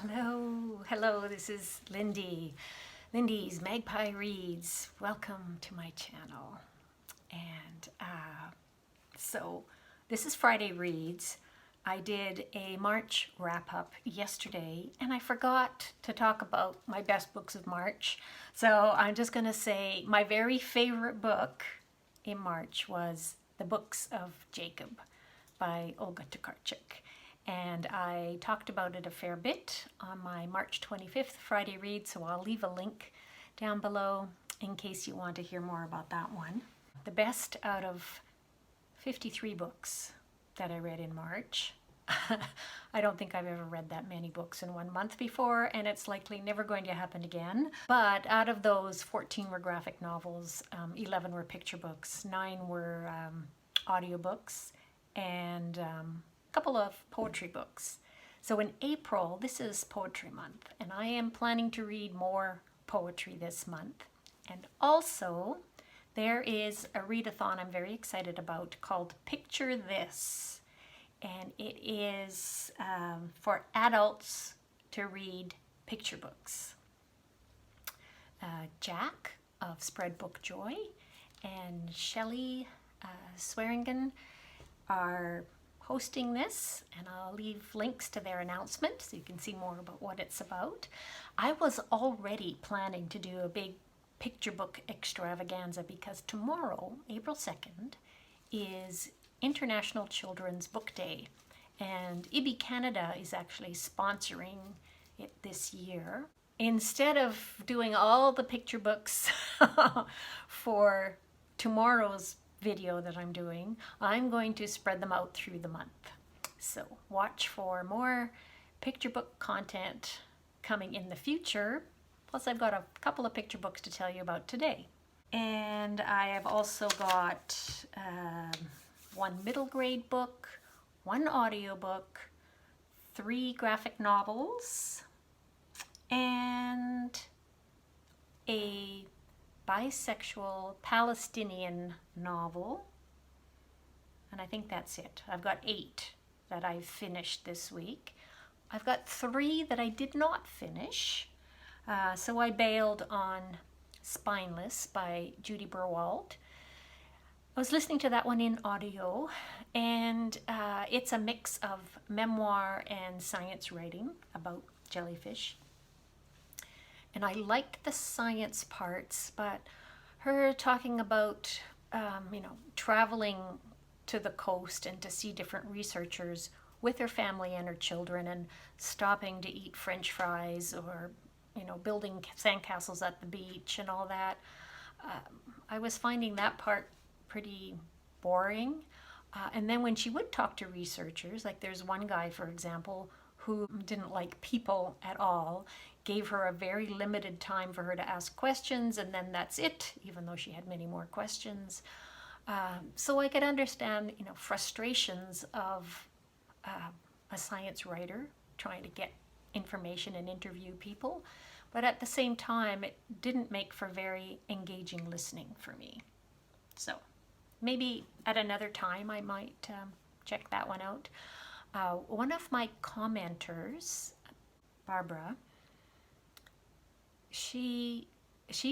Hello, this is Lindy's Magpie Reads. Welcome to my channel. And so this is Friday Reads. I did a March wrap-up yesterday and I forgot to talk about my best books of March. So I'm just going to say my very favorite book in March was The Books of Jacob by Olga Tokarczuk. And I talked about it a fair bit on my March 25th Friday read, so I'll leave a link down below in case you want to hear more about that one. The best out of 53 books that I read in March. I don't think I've ever read that many books in 1 month before, and it's likely never going to happen again. But out of those, 14 were graphic novels, 11 were picture books, 9 were audiobooks, and couple of poetry books. So in April, this is poetry month, and I am planning to read more poetry this month. And also, there is a readathon I'm very excited about called Picture This, and it is for adults to read picture books. Jack of Spread Book Joy and Shelley Swearingen are hosting this, and I'll leave links to their announcement so you can see more about what it's about. I was already planning to do a big picture book extravaganza because tomorrow, April 2nd, is International Children's Book Day, and IBI Canada is actually sponsoring it this year. Instead of doing all the picture books for tomorrow's video that I'm doing, I'm going to spread them out through the month. So watch for more picture book content coming in the future. Plus I've got a couple of picture books to tell you about today. And I have also got one middle grade book, one audiobook, 3 graphic novels, and a bisexual Palestinian novel, and I think that's it. I've got 8 that I've finished this week. I've got 3 that I did not finish, so I bailed on Spineless by Judy Berwald. I was listening to that one in audio, and it's a mix of memoir and science writing about jellyfish. And I liked the science parts, but her talking about, traveling to the coast and to see different researchers with her family and her children and stopping to eat French fries or, building sandcastles at the beach and all that. I was finding that part pretty boring. And then when she would talk to researchers, like there's one guy, for example, who didn't like people at all, gave her a very limited time for her to ask questions, and then that's it, even though she had many more questions. So I could understand, frustrations of a science writer trying to get information and interview people, but at the same time, it didn't make for very engaging listening for me. So maybe at another time I might check that one out. One of my commenters, Barbara, she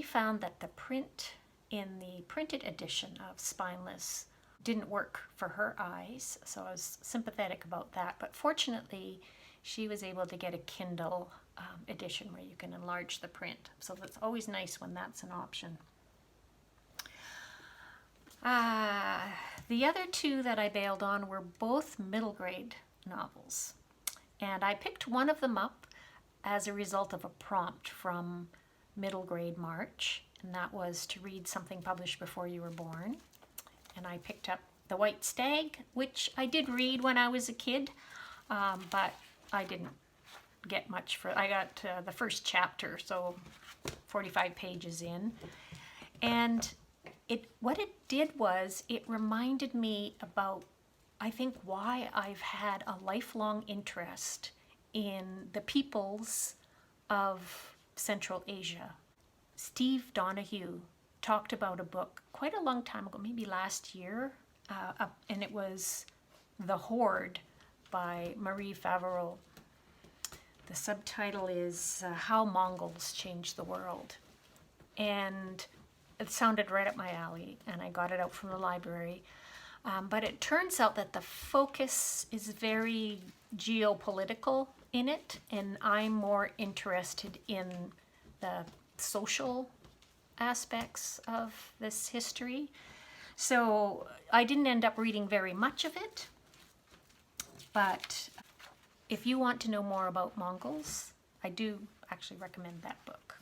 found that the print in the printed edition of Spineless didn't work for her eyes, so I was sympathetic about that. But fortunately, she was able to get a Kindle edition where you can enlarge the print, so that's always nice when that's an option. The other 2 that I bailed on were both middle grade novels, and I picked one of them up as a result of a prompt from middle grade March, and that was to read something published before you were born. And I picked up The White Stag, which I did read when I was a kid, but I didn't get much for. I got the first chapter, so 45 pages in, and what it did was it reminded me about, I think, why I've had a lifelong interest in the peoples of Central Asia. Steve Donahue talked about a book quite a long time ago, maybe last year, and it was The Horde by Marie Favorol. The subtitle is How Mongols Changed the World. And it sounded right up my alley, and I got it out from the library. But it turns out that the focus is very geopolitical in it, and I'm more interested in the social aspects of this history. So I didn't end up reading very much of it, but if you want to know more about Mongols, I do actually recommend that book.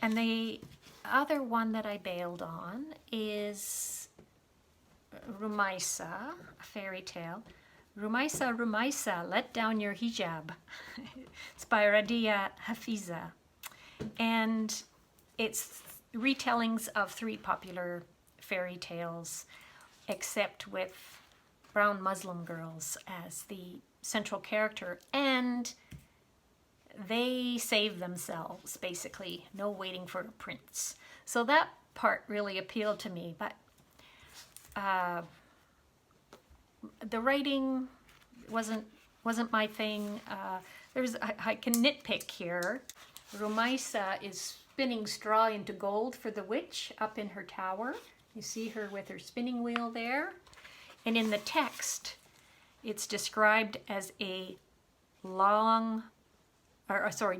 And the other one that I bailed on is Rumaysa, a fairy tale. Rumaysa, Rumaysa, let down your hijab. It's by Radiya, Hafiza. And it's retellings of 3 popular fairy tales, except with brown Muslim girls as the central character, and they save themselves, basically. No waiting for a prince. So that part really appealed to me, but the writing wasn't my thing. I can nitpick here. Rumaysa is spinning straw into gold for the witch up in her tower. You see her with her spinning wheel there. And in the text, it's described as a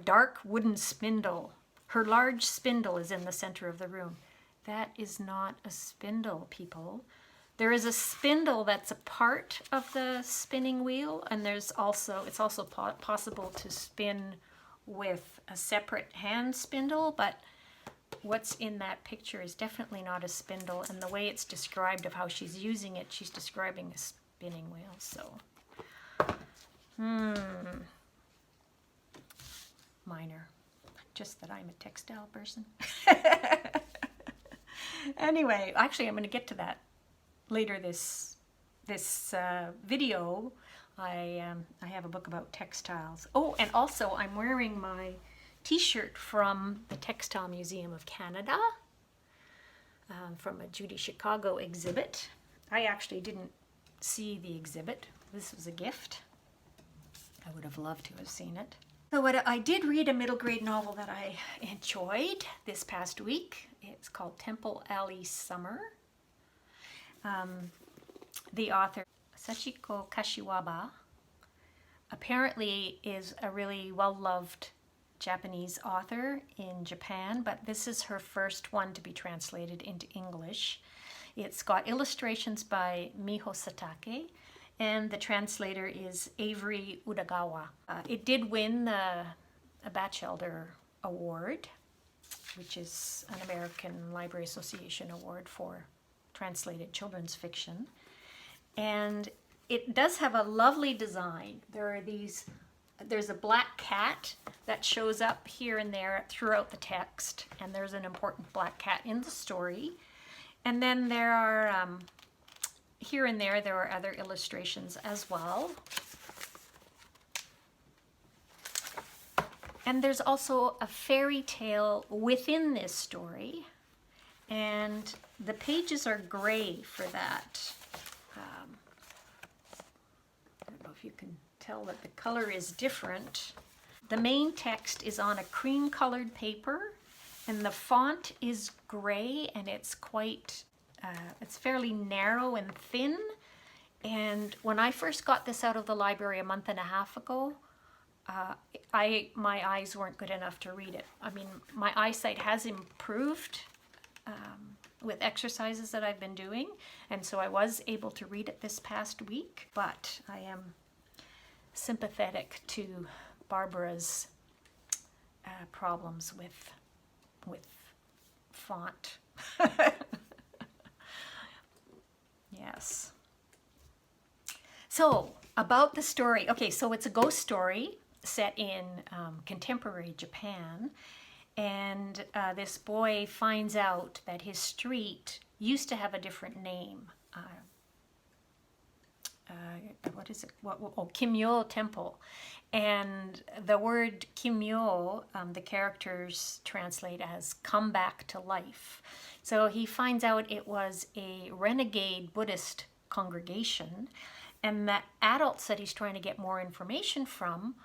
dark wooden spindle. Her large spindle is in the center of the room. That is not a spindle, people. There is a spindle that's a part of the spinning wheel, and it's also possible to spin with a separate hand spindle, but what's in that picture is definitely not a spindle, and the way it's described of how she's using it, she's describing a spinning wheel, so minor. Just that I'm a textile person. Anyway, actually I'm going to get to that later this video. I have a book about textiles. Oh, and also I'm wearing my t-shirt from the Textile Museum of Canada, from a Judy Chicago exhibit. I actually didn't see the exhibit. This was a gift. I would have loved to have seen it. So I did read a middle grade novel that I enjoyed this past week. It's called Temple Alley Summer. The author, Sachiko Kashiwaba, apparently is a really well-loved Japanese author in Japan, but this is her first one to be translated into English. It's got illustrations by Miho Satake, and the translator is Avery Udagawa. It did win a Batchelder Award, which is an American Library Association award for translated children's fiction. And it does have a lovely design. There's a black cat that shows up here and there throughout the text, and there's an important black cat in the story. And then there are, here and there are other illustrations as well. And there's also a fairy tale within this story, and the pages are gray for that. I don't know if you can tell that the color is different. The main text is on a cream-colored paper, and the font is gray, and it's quite, it's fairly narrow and thin. And when I first got this out of the library a month and a half ago, my eyes weren't good enough to read it. I mean, my eyesight has improved with exercises that I've been doing, and so I was able to read it this past week, but I am sympathetic to Barbara's problems with font. Yes. So, about the story. Okay, so it's a ghost story set in contemporary Japan, and this boy finds out that his street used to have a different name. What is it? Kimyo Temple. And the word Kimyo, the characters translate as come back to life. So he finds out it was a renegade Buddhist congregation, and the adults that he's trying to get more information from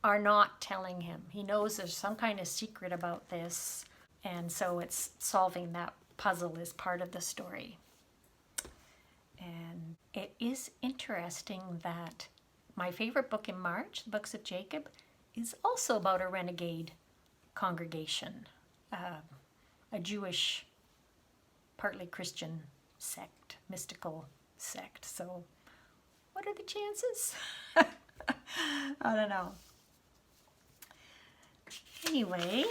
are not telling him. He knows there's some kind of secret about this, and so it's solving that puzzle is part of the story. And it is interesting that my favorite book in March, the Books of Jacob, is also about a renegade congregation, a Jewish, partly Christian sect, mystical sect. So what are the chances? I don't know. Anyway,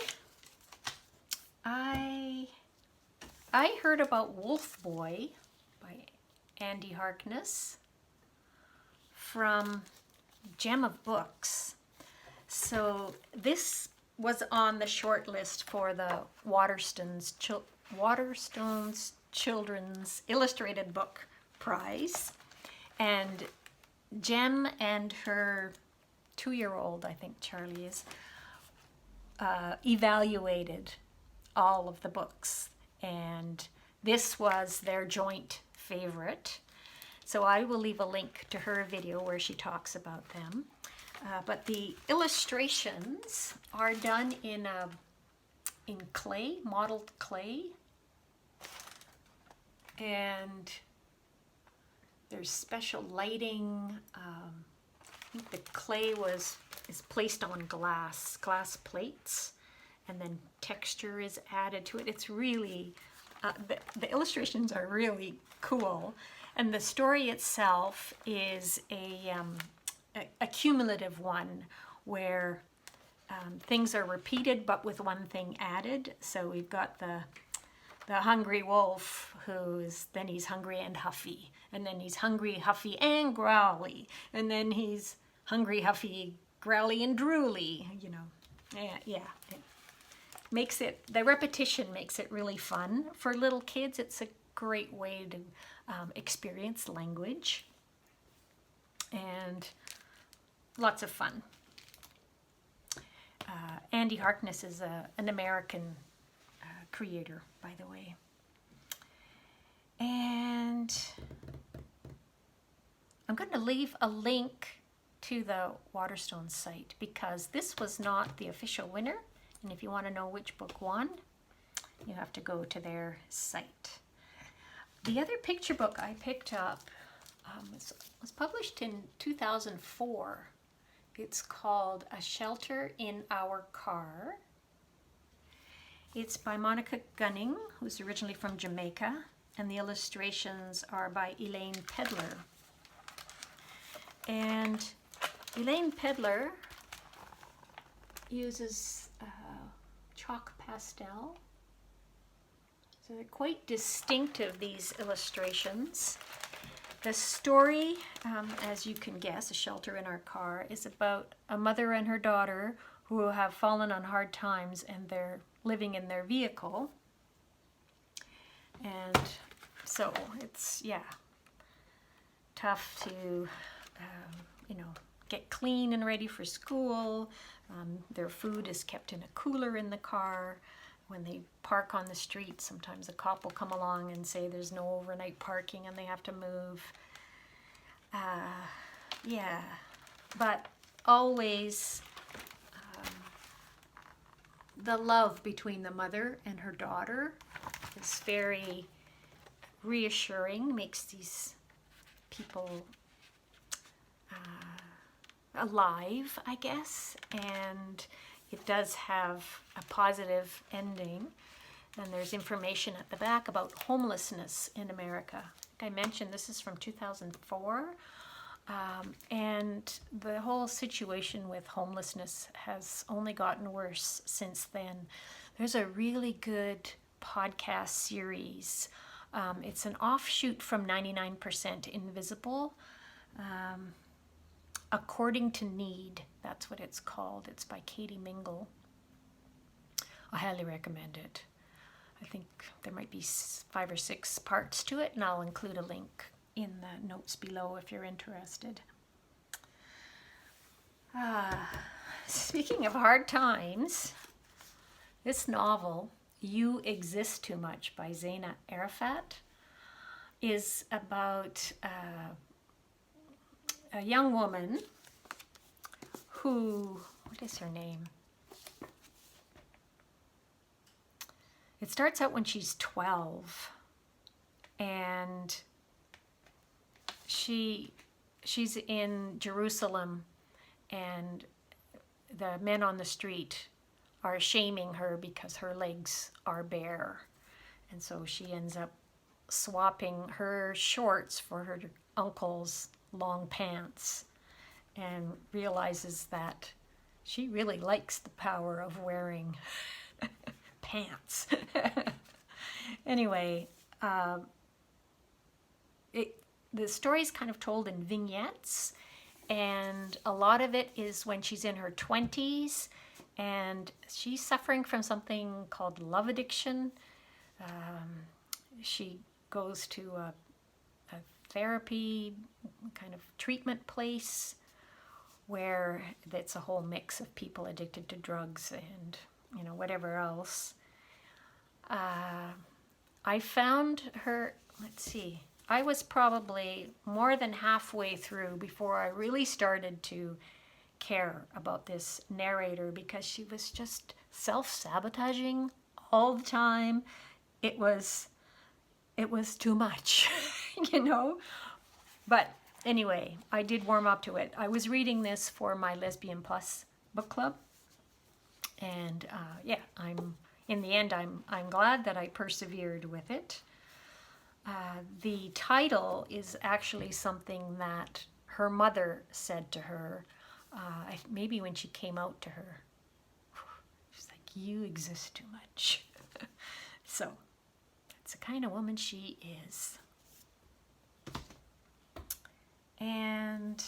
I heard about Wolfboy by Andy Harkness from Gem of Books. So this was on the short list for the Waterstones Children's Illustrated Book Prize. And Gem and her 2-year-old, I think Charlie is, evaluated all of the books. And this was their joint favorite. So I will leave a link to her video where she talks about them. But the illustrations are done in clay, modeled clay. And there's special lighting. I think the clay is placed on glass plates, and then texture is added to it. It's really, the illustrations are really cool. And the story itself is a cumulative one where things are repeated but with one thing added. So we've got the hungry wolf then he's hungry and huffy, and then he's hungry, huffy, and growly, and then he's hungry, huffy, growly, and drooly, you know. Yeah. The repetition makes it really fun. For little kids, it's a great way to experience language, and lots of fun. Andy Harkness is an American creator, by the way. And I'm going to leave a link to the Waterstones site because this was not the official winner. And if you want to know which book won, you have to go to their site. The other picture book I picked up was published in 2004. It's called A Shelter in Our Car. It's by Monica Gunning, who's originally from Jamaica, and the illustrations are by Elaine Pedlar. And Elaine Pedlar uses chalk pastel. So they're quite distinctive, these illustrations. The story, as you can guess, A Shelter in Our Car, is about a mother and her daughter who have fallen on hard times and they're living in their vehicle. And so it's, tough to, get clean and ready for school. Their food is kept in a cooler in the car. When they park on the street, sometimes a cop will come along and say there's no overnight parking and they have to move. But always the love between the mother and her daughter is very reassuring, makes these people alive, I guess, and it does have a positive ending. And there's information at the back about homelessness in America. Like I mentioned, this is from 2004, and the whole situation with homelessness has only gotten worse since then. There's a really good podcast series. It's an offshoot from 99% Invisible. According to Need, that's what it's called. It's by Katie Mingle. I highly recommend it. I think there might be 5 or 6 parts to it, and I'll include a link in the notes below if you're interested. Speaking of hard times, this novel, You Exist Too Much by Zaina Arafat, is about a young woman who what is her name? It starts out when she's 12, and she's in Jerusalem, and the men on the street are shaming her because her legs are bare. And so she ends up swapping her shorts for her uncle's long pants, and realizes that she really likes the power of wearing pants. Anyway, the story's kind of told in vignettes, and a lot of it is when she's in her 20s, and she's suffering from something called love addiction. She goes to a therapy kind of treatment place where it's a whole mix of people addicted to drugs and, you know, whatever else. I found her, let's see, I was probably more than halfway through before I really started to care about this narrator, because she was just self-sabotaging all the time. It was too much, you know? But anyway, I did warm up to it. I was reading this for my Lesbian Plus book club, and yeah, in the end, I'm glad that I persevered with it. The title is actually something that her mother said to her, maybe when she came out to her. She's like, "You exist too much." So that's the kind of woman she is. And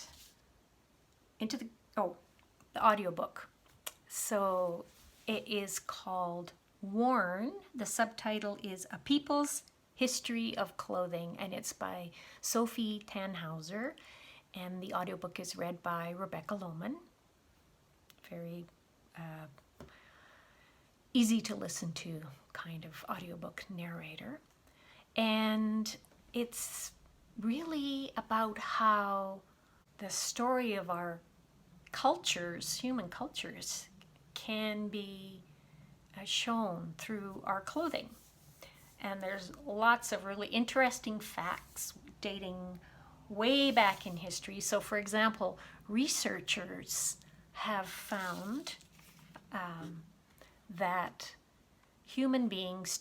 into the audiobook. So it is called Worn. The subtitle is A People's History of Clothing, and it's by Sofi Thanhauser, and the audiobook is read by Rebecca Lowman. Very easy to listen to kind of audiobook narrator. And it's really about how the story of our cultures, human cultures, can be shown through our clothing. And there's lots of really interesting facts dating way back in history. So for example, researchers have found that human beings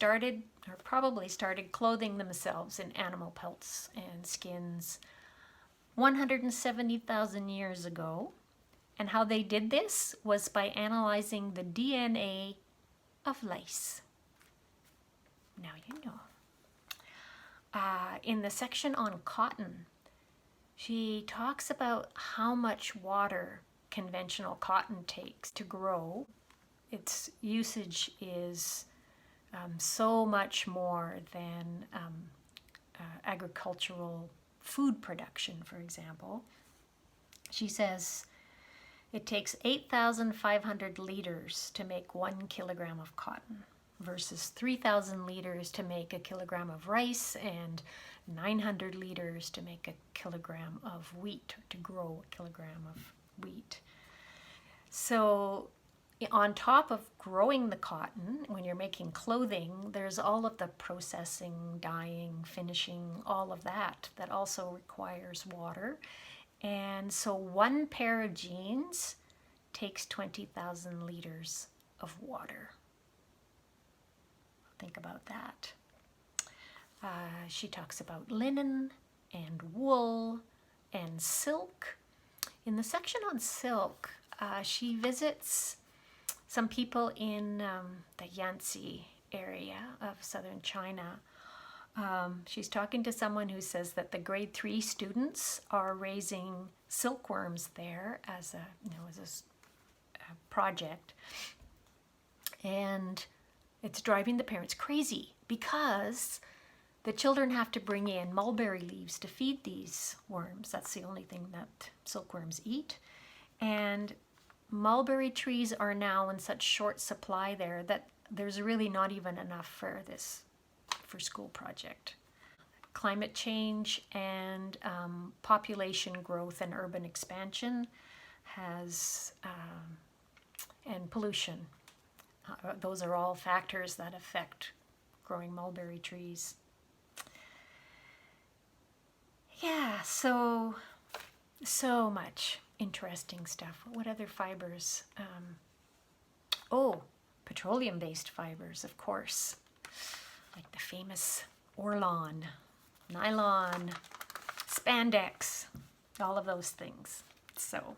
probably started clothing themselves in animal pelts and skins 170,000 years ago. And how they did this was by analyzing the DNA of lice. Now you know. In the section on cotton, she talks about how much water conventional cotton takes to grow. Its usage is so much more than agricultural food production, for example. She says it takes 8,500 liters to make 1 kilogram of cotton versus 3,000 liters to make a kilogram of rice and 900 liters to make a kilogram of wheat, or to grow a kilogram of wheat. So on top of growing the cotton, when you're making clothing, there's all of the processing, dyeing, finishing, all of that also requires water. And so 1 pair of jeans takes 20,000 liters of water. Think about that. She talks about linen and wool and silk. In the section on silk, she visits some people in the Yangtze area of southern China. She's talking to someone who says that the grade 3 students are raising silkworms there as a project, and it's driving the parents crazy because the children have to bring in mulberry leaves to feed these worms. That's the only thing that silkworms eat, and mulberry trees are now in such short supply there that there's really not even enough for school project. Climate change and population growth and urban expansion has and pollution. Those are all factors that affect growing mulberry trees. Yeah, so much interesting stuff. What other fibers? Oh, petroleum-based fibers, of course, like the famous Orlon, nylon, spandex, all of those things. So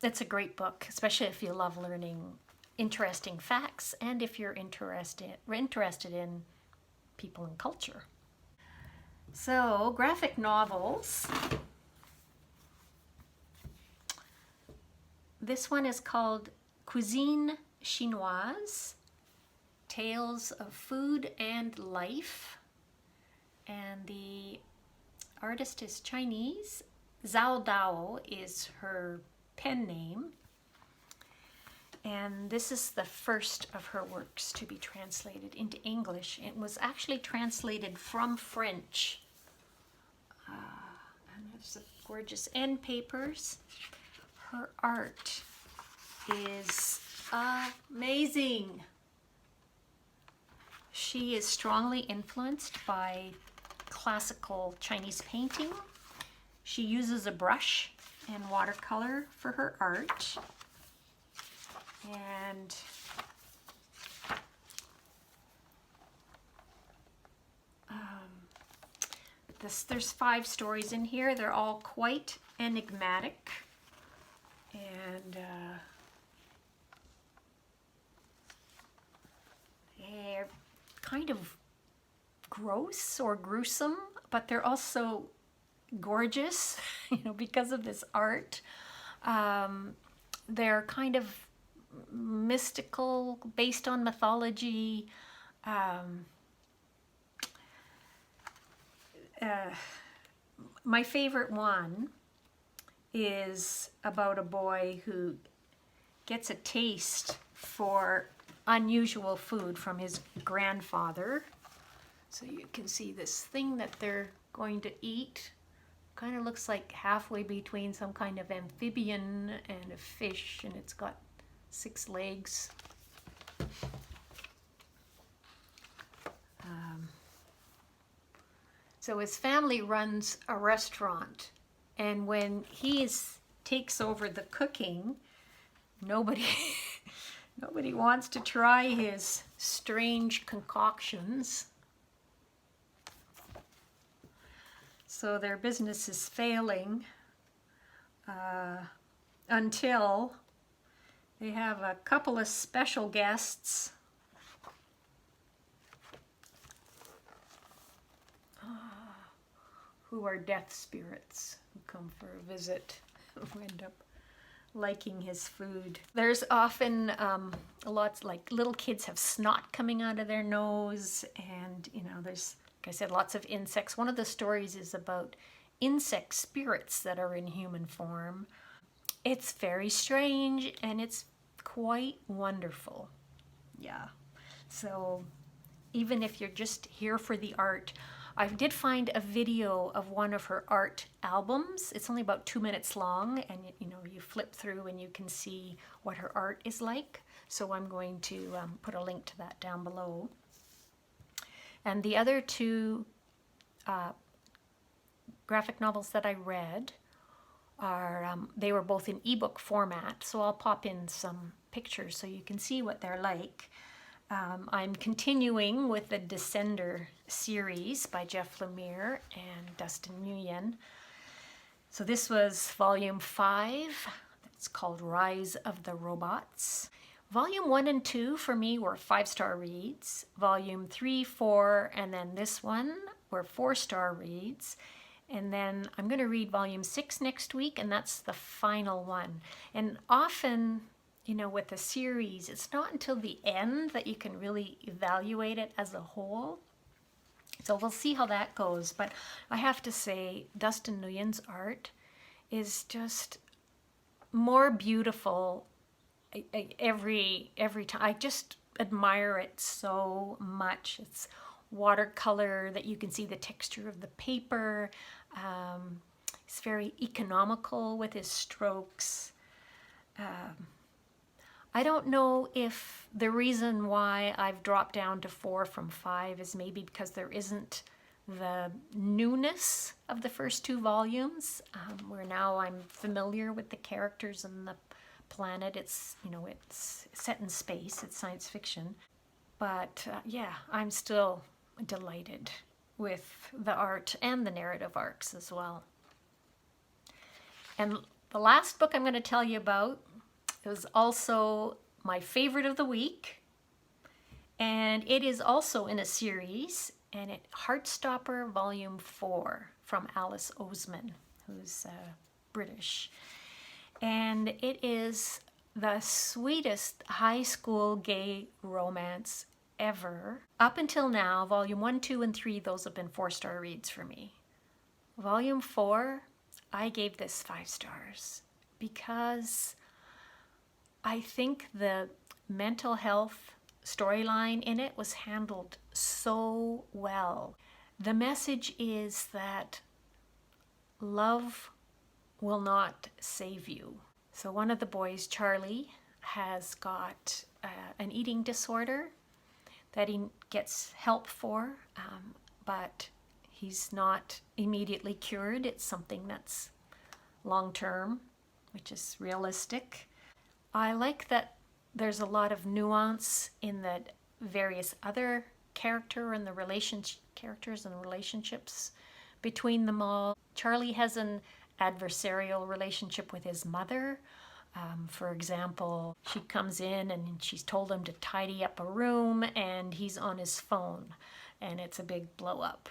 it's a great book, especially if you love learning interesting facts and if you're interested in people and culture. So, graphic novels. This one is called Cuisine, Chinoise, Tales of Food and Life. And the artist is Chinese. Zhao Dao is her pen name. And this is the first of her works to be translated into English. It was actually translated from French. And there's some gorgeous end papers. Her art is amazing. She is strongly influenced by classical Chinese painting. She uses a brush and watercolor for her art. And there's 5 stories in here. They're all quite enigmatic. And they're kind of gross or gruesome, but they're also gorgeous, because of this art. They're kind of mystical, based on mythology. My favorite one is about a boy who gets a taste for unusual food from his grandfather. So you can see this thing that they're going to eat. Kind of looks like halfway between some kind of amphibian and a fish, and it's got 6 legs. So his family runs a restaurant, and when he takes over the cooking, nobody wants to try his strange concoctions. So their business is failing until they have a couple of special guests. Who are death spirits who come for a visit, who end up liking his food. There's often lots, like little kids have snot coming out of their nose, and there's, like I said, lots of insects. One of the stories is about insect spirits that are in human form. It's very strange and it's quite wonderful. Yeah. So even if you're just here for the art, I did find a video of one of her art albums. It's only about 2 minutes long, and you flip through and you can see what her art is like. So I'm going to put a link to that down below. And the other 2 graphic novels that I read are, they were both in ebook format, so I'll pop in some pictures so you can see what they're like. I'm continuing with the Descender series by Jeff Lemire and Dustin Nguyen. So this was volume 5. It's called Rise of the Robots. Volume 1 and 2 for me were 5-star reads. Volume 3, 4, and then this one were 4-star reads. And then I'm going to read volume 6 next week, and that's the final one. And often, with a series, it's not until the end that you can really evaluate it as a whole. So we'll see how that goes. But I have to say, Dustin Nguyen's art is just more beautiful every time. I just admire it so much. It's watercolor that you can see the texture of the paper. He's very economical with his strokes. I don't know if the reason why I've dropped down to 4 from 5 is maybe because there isn't the newness of the first 2 volumes, where now I'm familiar with the characters and the planet. It's, you know, it's set in space, it's science fiction. But yeah, I'm still delighted with the art and the narrative arcs as well. And the last book I'm going to tell you about is also my favorite of the week, and it is also in a series, and it's Heartstopper Volume 4 from Alice Oseman, who's British. And it is the sweetest high school gay romance ever. Up until now, Volume 1, 2, and 3, those have been 4-star reads for me. Volume 4, I gave this 5 stars because I think the mental health storyline in it was handled so well. The message is that love will not save you. So one of the boys, Charlie, has got an eating disorder that he gets help for, but he's not immediately cured. It's something that's long-term, which is realistic. I like that there's a lot of nuance in the various other characters and the relationships between them all. Charlie has an adversarial relationship with his mother. For example, she comes in and she's told him to tidy up a room and he's on his phone and it's a big blow up.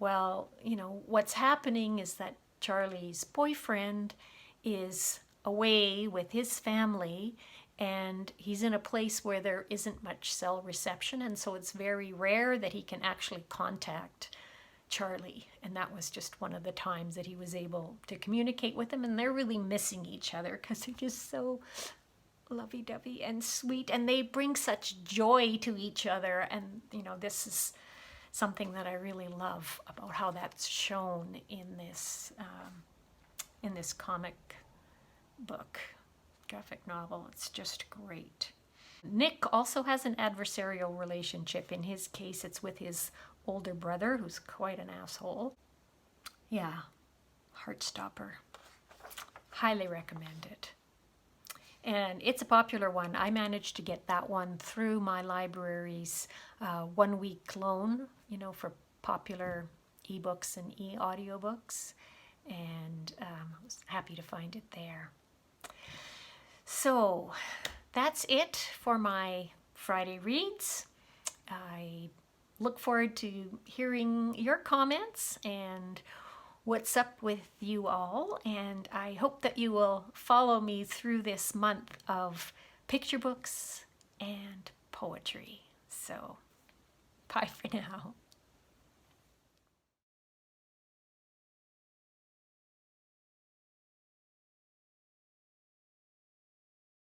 Well, you know, what's happening is that Charlie's boyfriend is away with his family and he's in a place where there isn't much cell reception, and so it's very rare that he can actually contact Charlie, and that was just one of the times that he was able to communicate with him, and they're really missing each other because they're just so lovey-dovey and sweet, and they bring such joy to each other. And you know, this is something that I really love about how that's shown in this comic book, graphic novel. It's just great. Nick also has an adversarial relationship. In his case, it's with his older brother, who's quite an asshole. Yeah, Heartstopper. Highly recommend it. And it's a popular one. I managed to get that one through my library's 1-week loan, you know, for popular ebooks and audiobooks. And I was happy to find it there. So that's it for my Friday reads. I look forward to hearing your comments and what's up with you all, and I hope that you will follow me through this month of picture books and poetry. So, bye for now.